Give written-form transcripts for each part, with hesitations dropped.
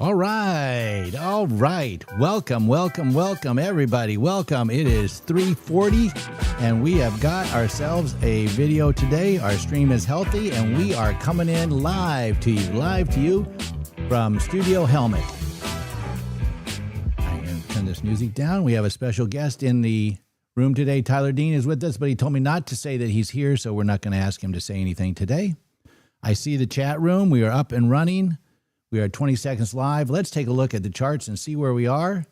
All right. Welcome, everybody. Welcome. It is 3:40, and we have got ourselves a video today. Our stream is healthy, and we are coming in live to you from Studio Helmick. I'm going to turn this music down. We have a special guest in the room today. Tyler Dean is with us, but he told me not to say that he's here, so we're not going to ask him to say anything today. I see the chat room. We are up and running. We are 20 seconds live. Let's take a look at the charts and see where we are.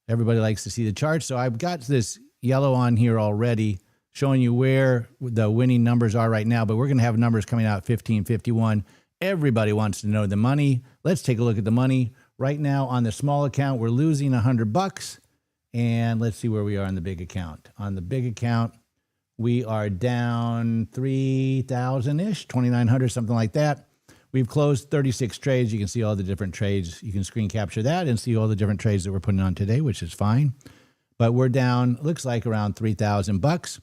Everybody likes to see the charts. So I've got this yellow on here already showing you where the winning numbers are right now, but we're going to have numbers coming out at 1551. Everybody wants to know the money. Let's take a look at the money. Right now on the small account, we're losing $100. And let's see where we are on the big account. On the big account, we are down 3,000-ish, 2,900, something like that. We've closed 36 trades. You can see all the different trades. You can screen capture that and see all the different trades that we're putting on today, which is fine. But we're down, looks like around $3,000.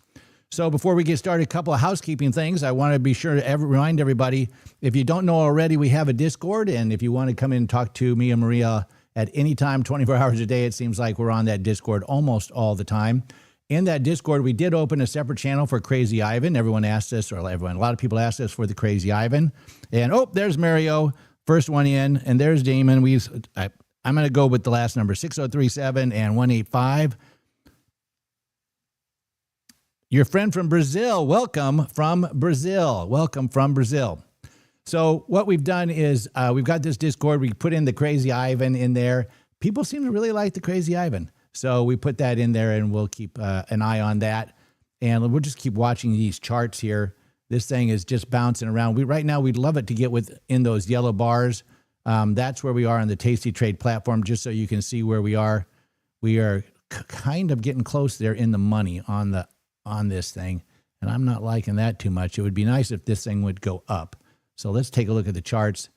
So before we get started, a couple of housekeeping things. I want to be sure to remind everybody, if you don't know already, we have a Discord. And if you want to come in and talk to me and Maria at any time, 24 hours a day, it seems like we're on that Discord almost all the time. In that Discord, we did open a separate channel for Crazy Ivan. A lot of people asked us for the Crazy Ivan. And, there's Mario, first one in. And there's Damon. I'm going to go with the last number, 6037 and 185. Your friend from Brazil, welcome from Brazil. So what we've done is we've got this Discord. We put in the Crazy Ivan in there. People seem to really like the Crazy Ivan. So we put that in there, and we'll keep an eye on that. And we'll just keep watching these charts here. This thing is just bouncing around. Right now, we'd love it to get within those yellow bars. That's where we are on the Tasty Trade platform, just so you can see where we are. We are kind of getting close there in the money on this thing, and I'm not liking that too much. It would be nice if this thing would go up. So let's take a look at the charts.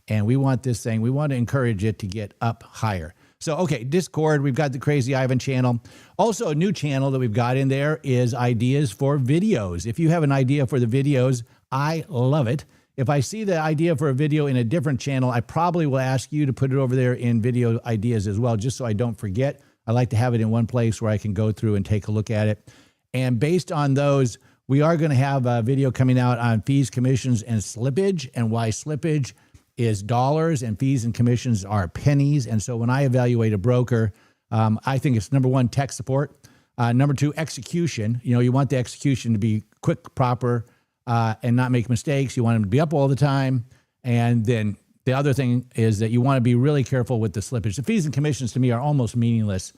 And we want this thing, we want to encourage it to get up higher. So, okay, Discord, we've got the Crazy Ivan channel. Also, a new channel that we've got in there is ideas for videos. If you have an idea for the videos, I love it. If I see the idea for a video in a different channel, I probably will ask you to put it over there in video ideas as well, just so I don't forget. I like to have it in one place where I can go through and take a look at it. And based on those, we are going to have a video coming out on fees, commissions, and slippage, and why slippage is dollars and fees and commissions are pennies. And so when I evaluate a broker, I think it's number one, tech support. Number two, execution. You want the execution to be quick, proper, and not make mistakes. You want them to be up all the time. And then the other thing is that you want to be really careful with the slippage. The fees and commissions to me are almost meaningless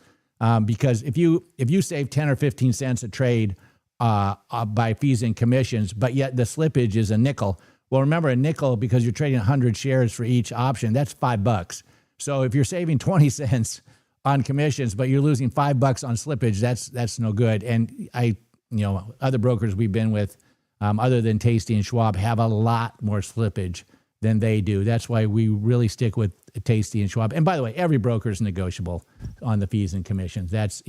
because if you save 10 or 15 cents a trade by fees and commissions, but yet the slippage is a nickel. Well, remember, a nickel, because you're trading 100 shares for each option, that's $5. So if you're saving 20 cents on commissions, but you're losing $5 on slippage, that's no good. And other brokers we've been with, other than Tasty and Schwab, have a lot more slippage than they do. That's why we really stick with Tasty and Schwab. And by the way, every broker is negotiable on the fees and commissions. That's,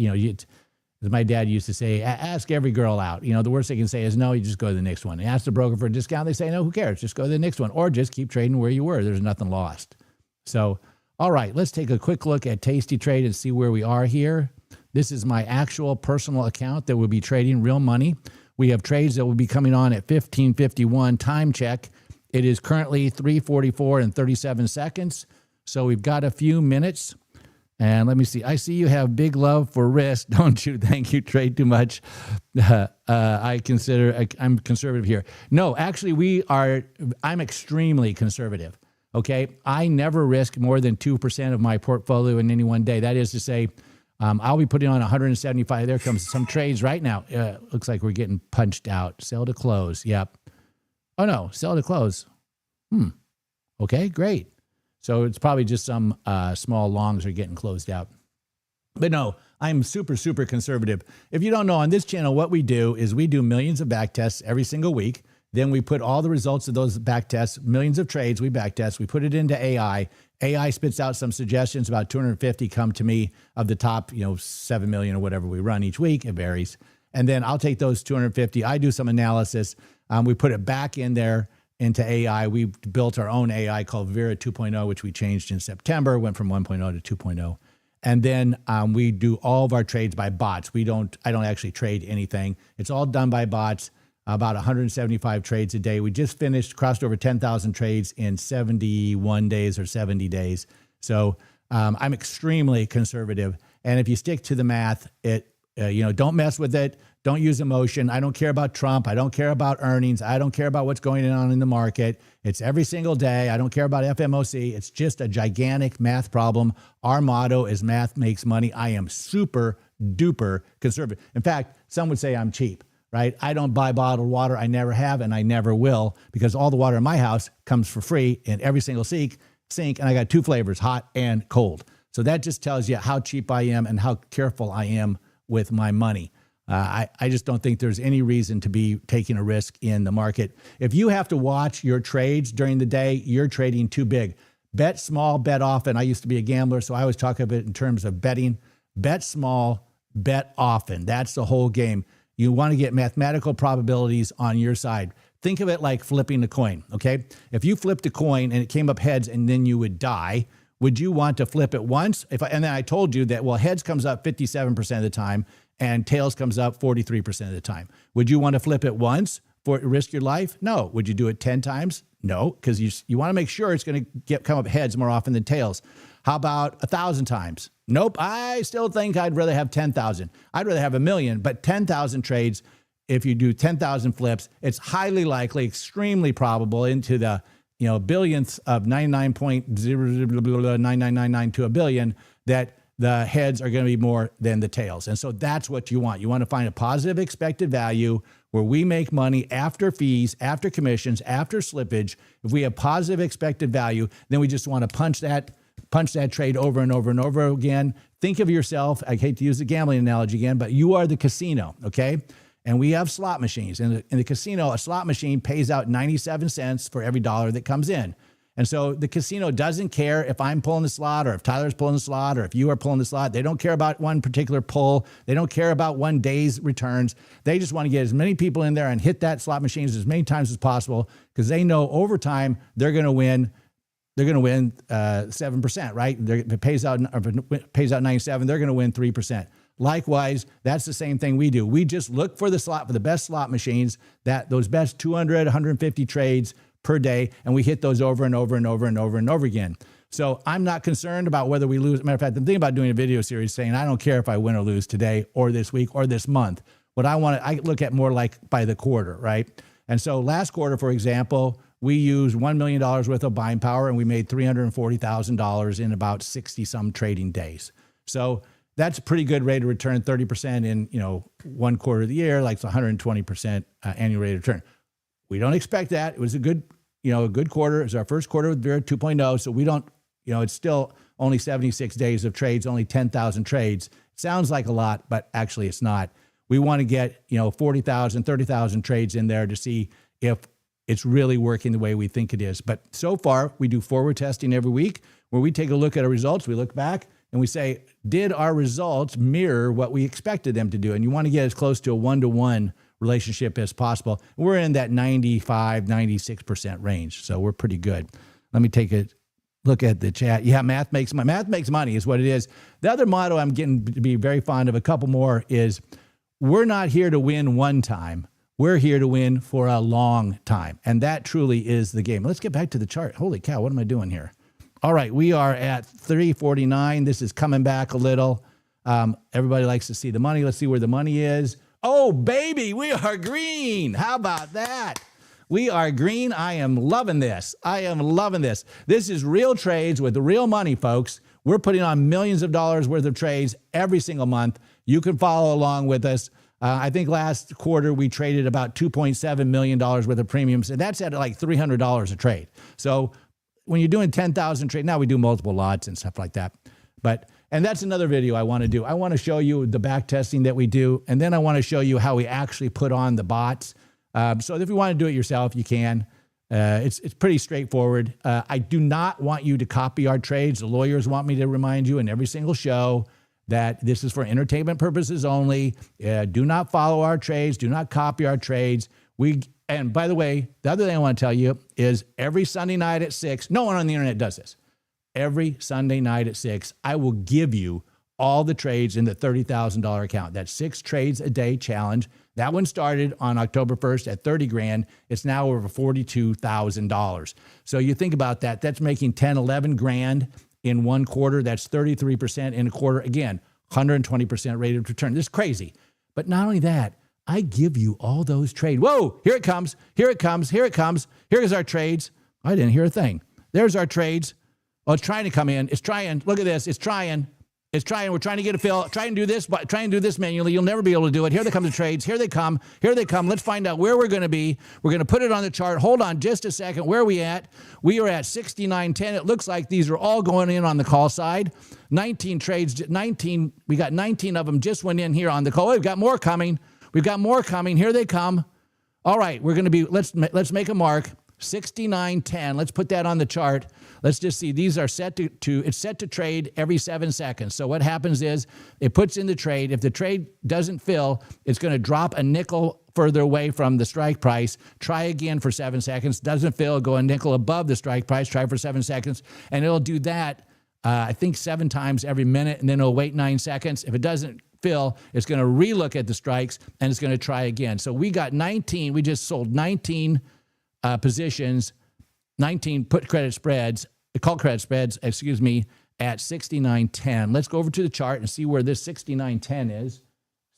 as my dad used to say, ask every girl out. The worst they can say is no, you just go to the next one. Ask the broker for a discount. They say, no, who cares? Just go to the next one. Or just keep trading where you were. There's nothing lost. So, all right, let's take a quick look at Tasty Trade and see where we are here. This is my actual personal account that will be trading real money. We have trades that will be coming on at 15:51. Time check. It is currently 3:44 and 37 seconds. So we've got a few minutes. And let me see. I see you have big love for risk, don't you? Thank you. Trade too much. I'm conservative here. No, actually, I'm extremely conservative. Okay. I never risk more than 2% of my portfolio in any one day. That is to say, I'll be putting on 175. There comes some trades right now. Looks like we're getting punched out. Sell to close. Yep. Oh no, sell to close. Okay, great. So it's probably just some small longs are getting closed out. But no, I'm super, super conservative. If you don't know, on this channel, what we do is we do millions of back tests every single week. Then we put all the results of those back tests, millions of trades we back test. We put it into AI. AI spits out some suggestions. About 250 come to me of the top, 7 million or whatever we run each week. It varies. And then I'll take those 250. I do some analysis. We put it back in there. into AI. We built our own AI called Vera 2.0, which we changed in September, went from 1.0 to 2.0. And then we do all of our trades by bots. I don't actually trade anything. It's all done by bots, about 175 trades a day. We just crossed over 10,000 trades in 71 days or 70 days. So I'm extremely conservative. And if you stick to the math, don't mess with it. Don't use emotion. I don't care about Trump. I don't care about earnings. I don't care about what's going on in the market. It's every single day. I don't care about FMOC. It's just a gigantic math problem. Our motto is math makes money. I am super duper conservative. In fact, some would say I'm cheap, right? I don't buy bottled water. I never have, and I never will, because all the water in my house comes for free in every single sink, and I got 2 flavors, hot and cold. So that just tells you how cheap I am and how careful I am with my money. I just don't think there's any reason to be taking a risk in the market. If you have to watch your trades during the day, you're trading too big. Bet small, bet often. I used to be a gambler, so I always talk of it in terms of betting. Bet small, bet often. That's the whole game. You want to get mathematical probabilities on your side. Think of it like flipping a coin, okay? If you flipped a coin and it came up heads and then you would die, would you want to flip it once? And then I told you that, well, heads comes up 57% of the time and tails comes up 43% of the time. Would you want to flip it once for risk your life? No. Would you do it 10 times? No, because you want to make sure it's going to come up heads more often than tails. How about 1,000 times? Nope. I still think I'd rather have 10,000. I'd rather have 1,000,000, but 10,000 trades, if you do 10,000 flips, it's highly likely, extremely probable into the billionths of 99.09999 to a billion that the heads are going to be more than the tails. And so that's what you want. You want to find a positive expected value where we make money after fees, after commissions, after slippage. If we have positive expected value, then we just want to punch that trade over and over and over again. Think of yourself, I hate to use the gambling analogy again, but you are the casino, okay? And we have slot machines. In the casino, a slot machine pays out 97 cents for every dollar that comes in. And so the casino doesn't care if I'm pulling the slot or if Tyler's pulling the slot or if you are pulling the slot. They don't care about one particular pull. They don't care about one day's returns. They just want to get as many people in there and hit that slot machines as many times as possible, because they know over time they're going to win. They're going to win 7%, right? If it pays out 97, they're going to win 3%. Likewise, that's the same thing we do. We just look for the best slot machines, those best 200, 150 trades per day, and we hit those over and over and over and over and over again. So I'm not concerned about whether we lose. Matter of fact, I'm thinking about doing a video series saying I don't care if I win or lose today or this week or this month. What I look at more like by the quarter, right? And so last quarter, for example, we used $1 million worth of buying power and we made $340,000 in about 60-some trading days. So that's a pretty good rate of return, 30% in one quarter of the year, like 120% annual rate of return. We don't expect that. It was a good quarter. It was our first quarter with Vera 2.0. So we don't, it's still only 76 days of trades, only 10,000 trades. Sounds like a lot, but actually it's not. We want to get, 40,000, 30,000 trades in there to see if it's really working the way we think it is. But so far, we do forward testing every week where we take a look at our results. We look back and we say, did our results mirror what we expected them to do? And you want to get as close to a 1-to-1 relationship as possible. We're in that 95, 96% range. So we're pretty good. Let me take a look at the chat. Yeah, math makes money. Math makes money is what it is. The other motto I'm getting to be very fond of, a couple more, is we're not here to win one time. We're here to win for a long time. And that truly is the game. Let's get back to the chart. Holy cow, what am I doing here? All right, we are at 349. This is coming back a little. Everybody likes to see the money. Let's see where the money is. Oh, baby, we are green. How about that? We are green. I am loving this. This is real trades with real money, folks. We're putting on millions of dollars worth of trades every single month. You can follow along with us. I think last quarter we traded about $2.7 million worth of premiums, and that's at like $300 a trade. So when you're doing 10,000 trades, now we do multiple lots and stuff like that. And that's another video I want to do. I want to show you the back testing that we do, and then I want to show you how we actually put on the bots. So if you want to do it yourself, you can. It's pretty straightforward. I do not want you to copy our trades. The lawyers want me to remind you in every single show that this is for entertainment purposes only. Do not follow our trades. Do not copy our trades. And by the way, the other thing I want to tell you is every Sunday night at 6, no one on the internet does this. Every Sunday night at 6, I will give you all the trades in the $30,000 account. That's 6 trades a day challenge. That one started on October 1st at 30 grand. It's now over $42,000. So you think about that. That's making 10, 11 grand in one quarter. That's 33% in a quarter. Again, 120% rate of return. This is crazy. But not only that, I give you all those trades. Whoa, here it comes. Here it comes. Here it comes. Here's our trades. I didn't hear a thing. There's our trades. Oh, it's trying to come in. It's trying. Look at this. It's trying. It's trying. We're trying to get a fill. Try and do this, but try and do this manually. You'll never be able to do it. Here they come, the trades. Here they come. Here they come. Let's find out where we're going to be. We're going to put it on the chart. Hold on just a second. Where are we at? We are at 69.10. It looks like these are all going in on the call side. 19 trades. 19. We got 19 of them just went in here on the call. We've got more coming. We've got more coming. Here they come. All right. We're going to be. Let's make a mark. 69.10. Let's put that on the chart. Let's just see. These are set it's set to trade every 7 seconds. So what happens is it puts in the trade. If the trade doesn't fill, it's going to drop a nickel further away from the strike price. Try again for 7 seconds. Doesn't fill, go a nickel above the strike price. Try for 7 seconds. And it'll do that, I think 7 times every minute. And then it'll wait 9 seconds. If it doesn't fill, it's going to relook at the strikes and it's going to try again. So we got 19. We just sold 19 positions, 19 put credit spreads, call credit spreads, at 69.10. Let's go over to the chart and see where this 69.10 is.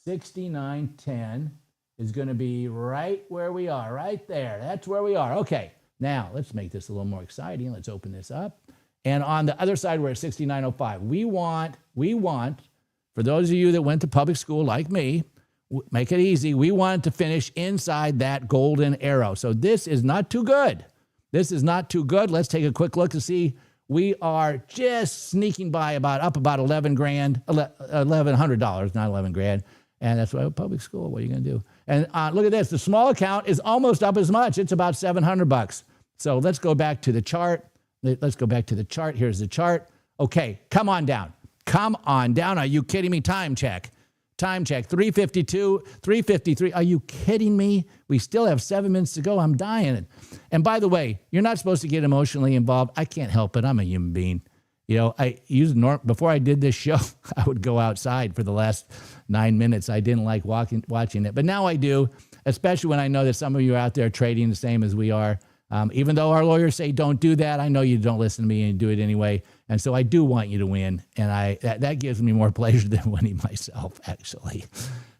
69.10 is going to be right where we are, right there. That's where we are. Okay, now let's make this a little more exciting. Let's open this up. And on the other side, we're at 69.05. We want, for those of you that went to public school like me, make it easy. We want to finish inside that golden arrow. So this is not too good. This is not too good. Let's take a quick look to see. We are just sneaking by up about 11 grand, $1,100, not 11 grand. And that's why public school. What are you going to do? And look at this. The small account is almost up as much. It's about $700. So let's go back to the chart. Let's go back to the chart. Here's the chart. Okay, come on down. Come on down. Are you kidding me? Time check. Time check, 3:52, 3:53. Are you kidding me? We still have 7 minutes to go. I'm dying. And by the way, you're not supposed to get emotionally involved. I can't help it. I'm a human being. You know, before I did this show, I would go outside for the last 9 minutes. I didn't like watching it. But now I do, especially when I know that some of you are out there trading the same as we are. Even though our lawyers say don't do that, I know you don't listen to me and do it anyway. And so I do want you to win. And that gives me more pleasure than winning myself, actually.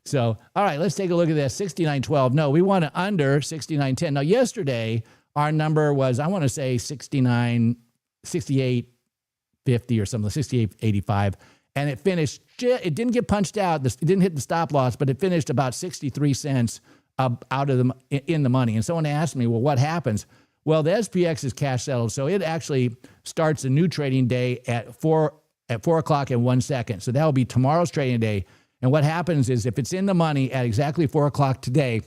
So, all right, let's take a look at this. 69.12. No, we want to under 69.10. Now, yesterday, our number was, I want to say 68.50 or something, 68.85. And it finished, it didn't get punched out. It didn't hit the stop loss, but it finished about 63 cents out of in the money. And someone asked me, well, what happens? Well, the SPX is cash settled, so it actually starts a new trading day at 4 o'clock and 1 second. So that will be tomorrow's trading day. And what happens is if it's in the money at exactly 4 o'clock today,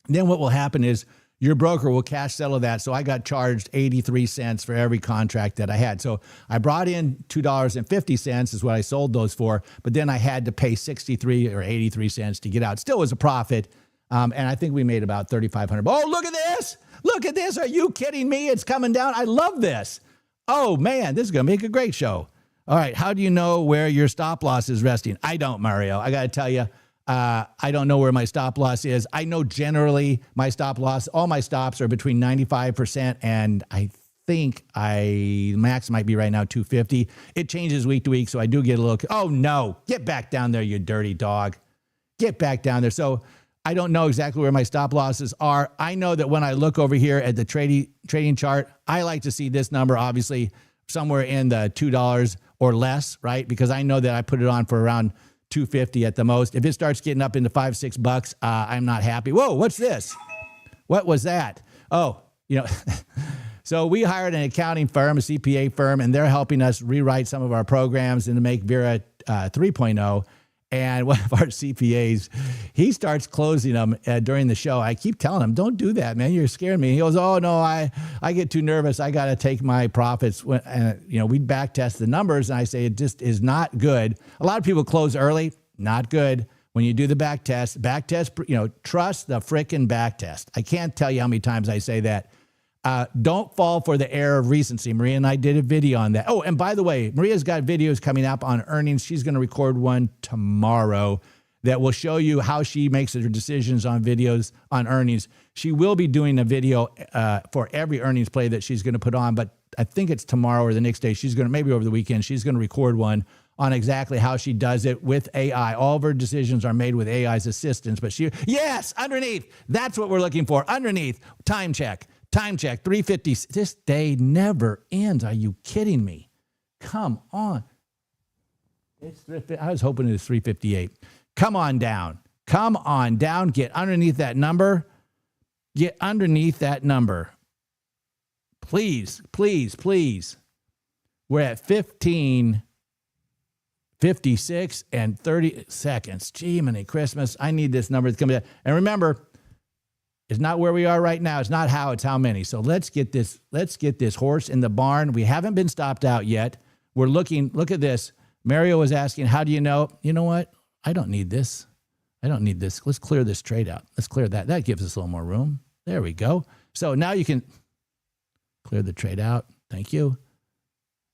then what will happen is your broker will cash settle that. So I got charged 83 cents for every contract that I had. So I brought in $2.50 is what I sold those for, but then I had to pay 63 or 83 cents to get out. Still was a profit. And I think we made about $3,500. Oh, look at this. Look at this. Are you kidding me? It's coming down. I love this. Oh, man, this is going to make a great show. All right. How do you know where your stop loss is resting? I don't, Mario. I got to tell you, I don't know where my stop loss is. I know generally my stop loss, all my stops are between 95% and I think max might be right now 250. It changes week to week, so I do get a little, oh, no. Get back down there, you dirty dog. Get back down there. So I don't know exactly where my stop losses are. I know that when I look over here at the trading chart, I like to see this number, obviously, somewhere in the $2 or less, right? Because I know that I put it on for around $2.50 at the most. If it starts getting up into $5-6, I'm not happy. Whoa, what's this? What was that? Oh, you know, so we hired an accounting firm, a CPA firm, and they're helping us rewrite some of our programs and to make Vera 3.0. And one of our CPAs, he starts closing them during the show. I keep telling him, don't do that, man. You're scaring me. He goes, oh, no, I get too nervous. I got to take my profits. And, we'd back test the numbers, and I say it just is not good. A lot of people close early. Not good. when you do the back test, trust the frickin' back test. I can't tell you how many times I say that. Don't fall for the error of recency. Maria and I did a video on that. Oh, and by the way, Maria's got videos coming up on earnings. She's going to record one tomorrow that will show you how she makes her decisions on videos on earnings. She will be doing a video for every earnings play that she's going to put on, but I think it's tomorrow or the next day. She's going to, maybe over the weekend, she's going to record one on exactly how she does it with AI. All of her decisions are made with AI's assistance, but yes, underneath, that's what we're looking for. Underneath, time check, 350. This day never ends. Are you kidding me? Come on. I was hoping it was 358. Come on down. Get underneath that number. Please. We're at 15:56 and 30 seconds. Gee, many Christmas. I need this number to come down. And remember, it's not where we are right now. It's not how, it's how many. So let's get this horse in the barn. We haven't been stopped out yet. We're looking, look at this. Mario was asking, how do you know? You know what? I don't need this. Let's clear this trade out. Let's clear that. That gives us a little more room. There we go. So now you can clear the trade out. Thank you.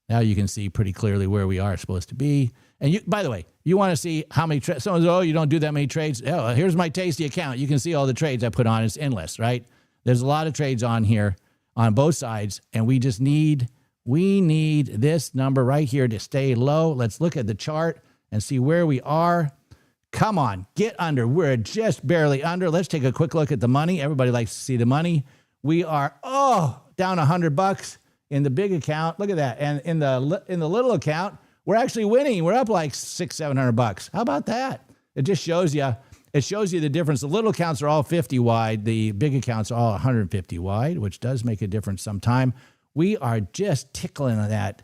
Now you can see pretty clearly where we are supposed to be. And you, by the way, you want to see how many trades. Someone says, oh, you don't do that many trades. Oh, here's my tasty account. You can see all the trades I put on. It's endless, right? There's a lot of trades on here on both sides. And we need this number right here to stay low. Let's look at the chart and see where we are. Come on, get under. We're just barely under. Let's take a quick look at the money. Everybody likes to see the money. We are, down $100 in the big account. Look at that. And in the little account, we're actually winning. We're up like $600-700. How about that? It just shows you. It shows you the difference. The little accounts are all 50 wide. The big accounts are all 150 wide, which does make a difference sometime. We are just tickling that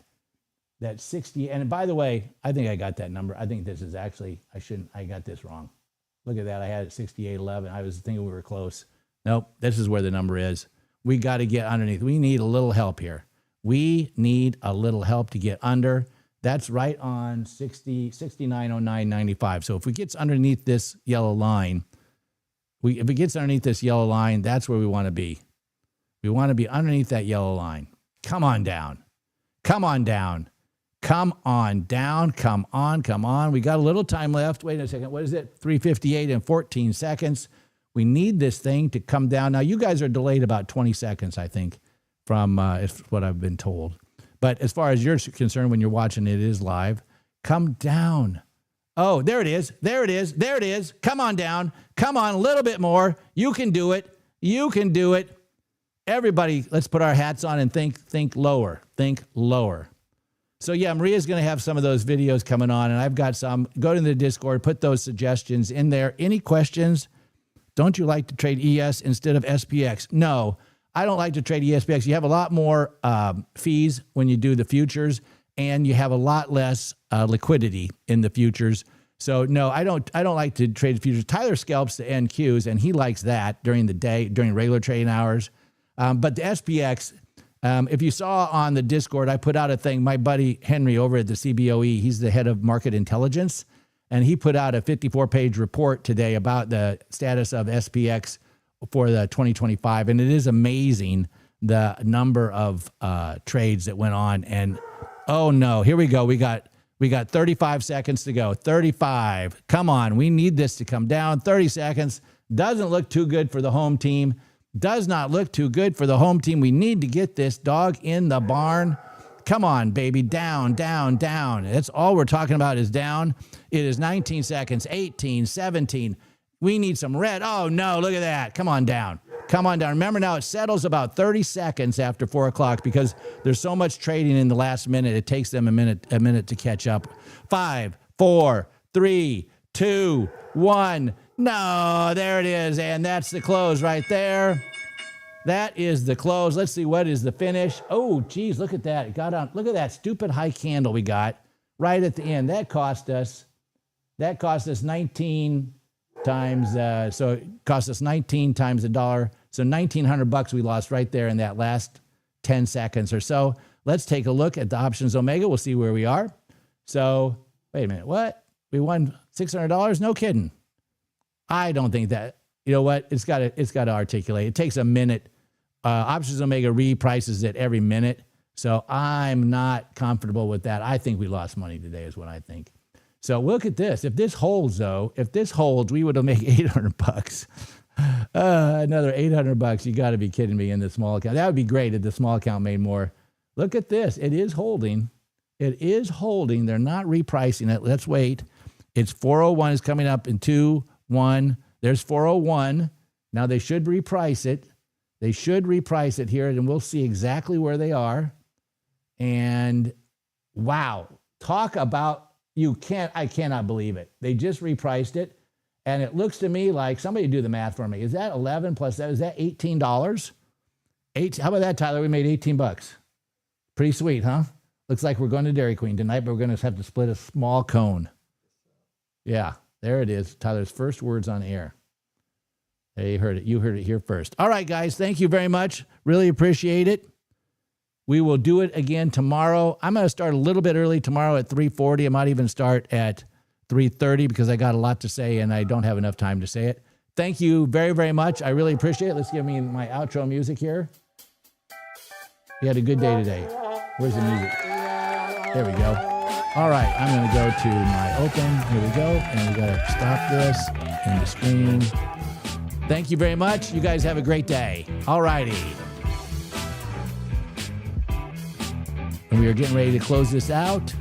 60. And by the way, I think I got that number. I think this is actually, I got this wrong. Look at that. I had it 68.11. I was thinking we were close. Nope. This is where the number is. We got to get underneath. We need a little help here. We need a little help to get under. That's right on 69.09.95. So if we get underneath this yellow line, if it gets underneath this yellow line, that's where we want to be. We want to be underneath that yellow line. Come on down. Come on down. Come on down. Come on. We got a little time left. Wait a second. What is it? 3:58 and 14 seconds. We need this thing to come down. Now, you guys are delayed about 20 seconds, I think, from what I've been told. But as far as you're concerned, when you're watching it is live, come down. Oh, there it is. There it is. There it is. Come on down. Come on, a little bit more. You can do it. You can do it. Everybody, let's put our hats on and think lower. Think lower. So yeah, Maria's going to have some of those videos coming on, and I've got some. Go to the Discord, put those suggestions in there. Any questions? Don't you like to trade ES instead of SPX? No, I don't like to trade ESPX. You have a lot more fees when you do the futures, and you have a lot less liquidity in the futures. So no, I don't like to trade the futures. Tyler scalps the NQs, and he likes that during the day, during regular trading hours. But the SPX, if you saw on the Discord, I put out a thing. My buddy Henry over at the CBOE, he's the head of market intelligence, and he put out a 54-page report today about the status of SPX for the 2025. And it is amazing the number of trades that went on. And oh no, here we go. We got 35 seconds to go. 35. Come on. We need this to come down. 30 seconds. Doesn't look too good for the home team. Does not look too good for the home team. We need to get this dog in the barn. Come on, baby. Down, down, down. That's all we're talking about is down. It is 19 seconds, 18, 17. We need some red. Oh, no, look at that. Come on down. Come on down. Remember now, it settles about 30 seconds after 4 o'clock because there's so much trading in the last minute. It takes them a minute to catch up. 5, 4, 3, 2, 1. No, there it is. And that's the close right there. That is the close. Let's see what is the finish. Oh, geez, look at that. It got on. Look at that stupid high candle we got right at the end. That cost us 19 times. So it cost us 19 times $1. So $1,900 we lost right there in that last 10 seconds or so. Let's take a look at the options Omega. We'll see where we are. So wait a minute. What? We won $600? No kidding. I don't think that. You know what? It's got to articulate. It takes a minute. Options Omega reprices it every minute. So I'm not comfortable with that. I think we lost money today is what I think. So look at this. If this holds, though, we would have made $800. Another $800. You got to be kidding me in the small account. That would be great if the small account made more. Look at this. It is holding. It is holding. They're not repricing it. Let's wait. It's 401 is coming up in 2, 1. There's 401. Now they should reprice it. They should reprice it here, and we'll see exactly where they are. And wow, talk about I cannot believe it. They just repriced it, and it looks to me like somebody do the math for me. Is that 11 plus that? Is that $18? How about that, Tyler? We made $18. Pretty sweet, huh? Looks like we're going to Dairy Queen tonight, but we're going to have to split a small cone. Yeah, there it is. Tyler's first words on air. You heard it. You heard it here first. All right, guys. Thank you very much. Really appreciate it. We will do it again tomorrow. I'm going to start a little bit early tomorrow at 3:40. I might even start at 3:30 because I got a lot to say and I don't have enough time to say it. Thank you very, very much. I really appreciate it. Let's give me my outro music here. You had a good day today. Where's the music? There we go. All right. I'm going to go to my open. Here we go. And we got to stop this in the screen. Thank you very much. You guys have a great day. All righty. And we are getting ready to close this out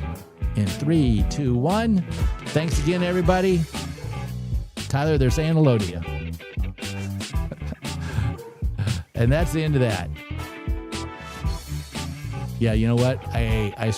in 3, 2, 1. Thanks again, everybody. Tyler, they're saying hello to you. And that's the end of that. Yeah, you know what? I